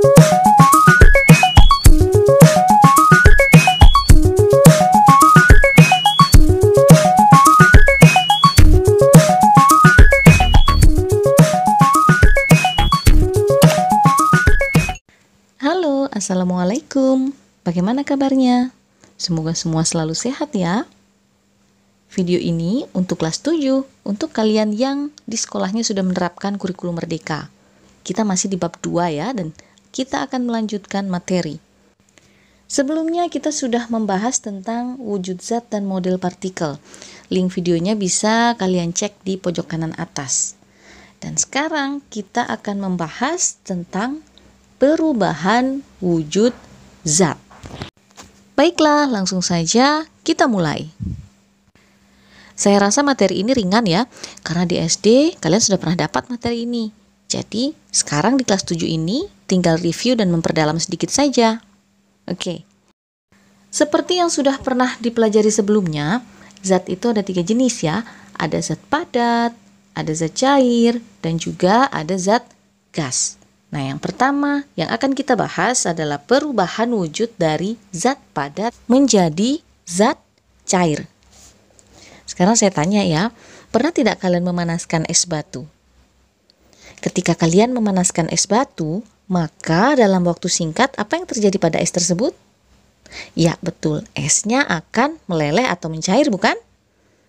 Halo, assalamualaikum. Bagaimana kabarnya? Semoga semua selalu sehat ya. Video ini untuk kelas 7, untuk kalian yang di sekolahnya sudah menerapkan kurikulum merdeka. Kita masih di bab 2 ya, dan kita akan melanjutkan materi. Sebelumnya kita sudah membahas tentang wujud zat dan model partikel. Link videonya bisa kalian cek di pojok kanan atas. Dan sekarang kita akan membahas tentang perubahan wujud zat. Baiklah, langsung saja kita mulai. Saya rasa materi ini ringan ya, karena di SD kalian sudah pernah dapat materi ini. Jadi, sekarang di kelas 7 ini tinggal review dan memperdalam sedikit saja. Oke. Seperti yang sudah pernah dipelajari sebelumnya, zat itu ada 3 jenis ya. Ada zat padat, ada zat cair, dan juga ada zat gas. Nah, yang pertama yang akan kita bahas adalah perubahan wujud dari zat padat menjadi zat cair. Sekarang saya tanya ya, pernah tidak kalian memanaskan es batu? Ketika kalian memanaskan es batu, maka dalam waktu singkat apa yang terjadi pada es tersebut? Ya, betul, esnya akan meleleh atau mencair, bukan?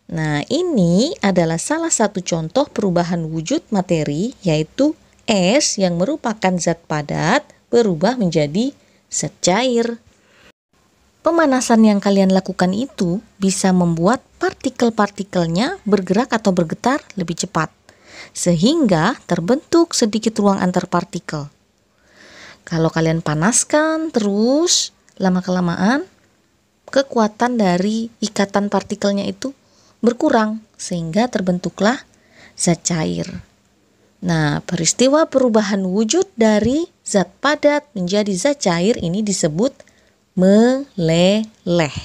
Nah, ini adalah salah satu contoh perubahan wujud materi, yaitu es yang merupakan zat padat berubah menjadi zat cair. Pemanasan yang kalian lakukan itu bisa membuat partikel-partikelnya bergerak atau bergetar lebih cepat, sehingga terbentuk sedikit ruang antar partikel. Kalau kalian panaskan terus, lama-kelamaan kekuatan dari ikatan partikelnya itu berkurang, sehingga terbentuklah zat cair. Nah, peristiwa perubahan wujud dari zat padat menjadi zat cair ini disebut meleleh.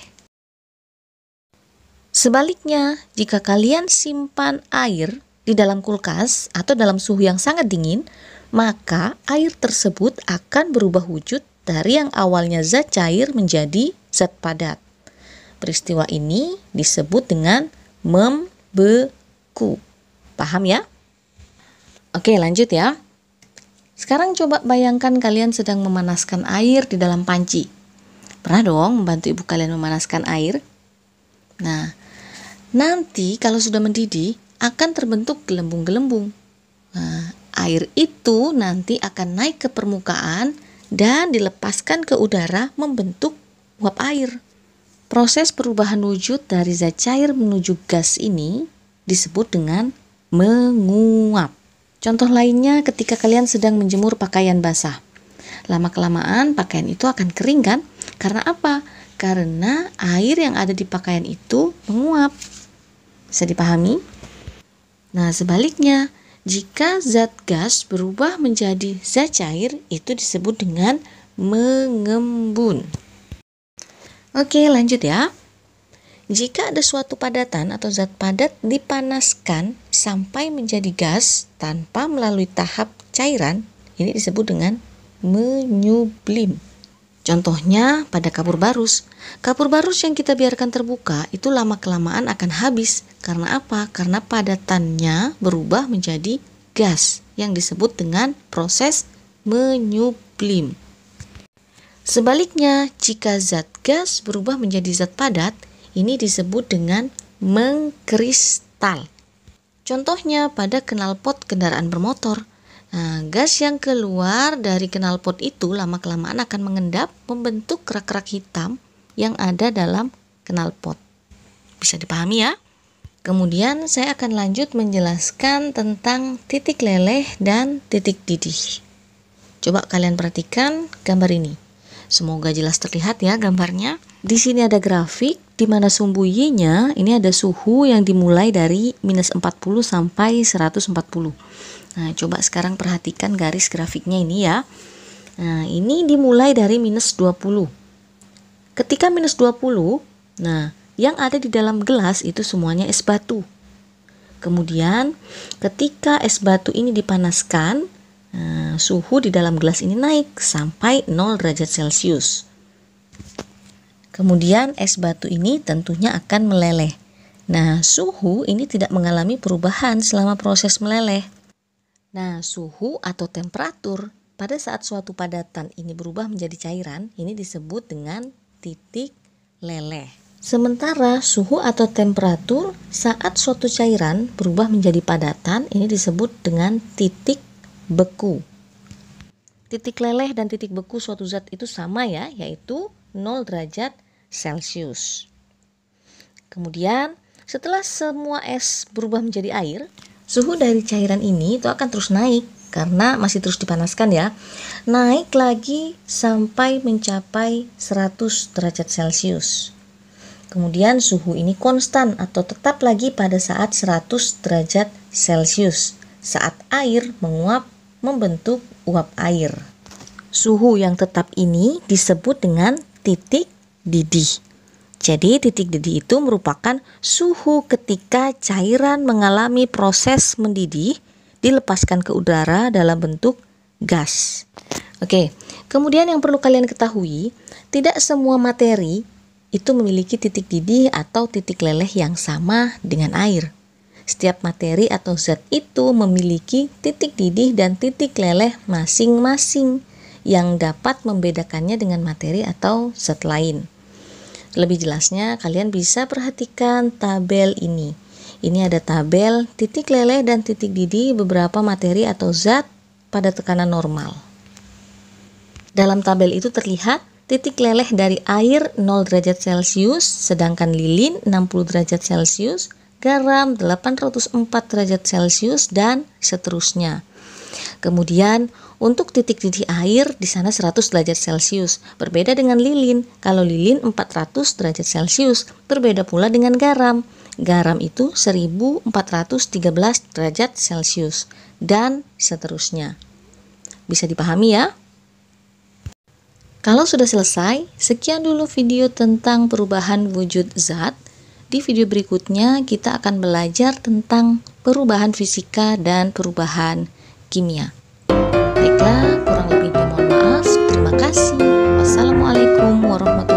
Sebaliknya, jika kalian simpan air di dalam kulkas atau dalam suhu yang sangat dingin, maka air tersebut akan berubah wujud dari yang awalnya zat cair menjadi zat padat. Peristiwa ini disebut dengan membeku. Paham ya? Oke, lanjut ya. Sekarang coba bayangkan kalian sedang memanaskan air di dalam panci. Pernah dong membantu ibu kalian memanaskan air? Nah, nanti kalau sudah mendidih akan terbentuk gelembung-gelembung. Nah, air itu nanti akan naik ke permukaan dan dilepaskan ke udara membentuk uap air. Proses perubahan wujud dari zat cair menuju gas ini disebut dengan menguap. Contoh lainnya ketika kalian sedang menjemur pakaian basah. Lama-kelamaan pakaian itu akan kering kan? Karena apa? Karena air yang ada di pakaian itu menguap. Bisa dipahami? Nah, sebaliknya, jika zat gas berubah menjadi zat cair, itu disebut dengan mengembun. Oke, lanjut ya. Jika ada suatu padatan atau zat padat dipanaskan sampai menjadi gas tanpa melalui tahap cairan, ini disebut dengan menyublim. Contohnya pada kapur barus. Kapur barus yang kita biarkan terbuka itu lama-kelamaan akan habis. Karena apa? Karena padatannya berubah menjadi gas yang disebut dengan proses menyublim. Sebaliknya, jika zat gas berubah menjadi zat padat, ini disebut dengan mengkristal. Contohnya pada knalpot kendaraan bermotor. Nah, gas yang keluar dari knalpot itu lama-kelamaan akan mengendap membentuk kerak-kerak hitam yang ada dalam knalpot. Bisa dipahami ya? Kemudian saya akan lanjut menjelaskan tentang titik leleh dan titik didih. Coba kalian perhatikan gambar ini. Semoga jelas terlihat ya gambarnya. Di sini ada grafik di mana sumbu Y-nya ini ada suhu yang dimulai dari minus 40 sampai 140. Nah, coba sekarang perhatikan garis grafiknya ini ya. Nah, ini dimulai dari minus 20. Ketika minus 20, nah, yang ada di dalam gelas itu semuanya es batu. Kemudian, ketika es batu ini dipanaskan, suhu di dalam gelas ini naik sampai 0 derajat Celcius. Kemudian es batu ini tentunya akan meleleh. Nah, suhu ini tidak mengalami perubahan selama proses meleleh. Nah, suhu atau temperatur pada saat suatu padatan ini berubah menjadi cairan, ini disebut dengan titik leleh. Sementara suhu atau temperatur saat suatu cairan berubah menjadi padatan, ini disebut dengan titik beku. Titik leleh dan titik beku suatu zat itu sama ya, yaitu 0 derajat Celcius. Kemudian setelah semua es berubah menjadi air, suhu dari cairan ini itu akan terus naik karena masih terus dipanaskan ya. Naik lagi sampai mencapai 100 derajat Celcius. Kemudian suhu ini konstan atau tetap lagi pada saat 100 derajat Celcius saat air menguap membentuk uap air. Suhu yang tetap ini disebut dengan titik didih. Jadi titik didih itu merupakan suhu ketika cairan mengalami proses mendidih dilepaskan ke udara dalam bentuk gas. Oke, kemudian yang perlu kalian ketahui, tidak semua materi itu memiliki titik didih atau titik leleh yang sama dengan air. Setiap materi atau zat itu memiliki titik didih dan titik leleh masing-masing yang dapat membedakannya dengan materi atau zat lain. Lebih jelasnya kalian bisa perhatikan tabel ini. Ini ada tabel titik leleh dan titik didih beberapa materi atau zat pada tekanan normal. Dalam tabel itu terlihat titik leleh dari air 0 derajat Celcius, sedangkan lilin 60 derajat Celcius, garam 804 derajat Celcius, dan seterusnya. Kemudian untuk titik didih air di sana 100 derajat Celcius, berbeda dengan lilin. Kalau lilin 400 derajat Celcius, berbeda pula dengan garam. Garam itu 1413 derajat Celcius, dan seterusnya. Bisa dipahami ya? Kalau sudah selesai, sekian dulu video tentang perubahan wujud zat. Di video berikutnya kita akan belajar tentang perubahan fisika dan perubahan kimia. Baiklah, kurang lebihnya mohon maaf. Terima kasih. Wassalamualaikum warahmatullahi wabarakatuh.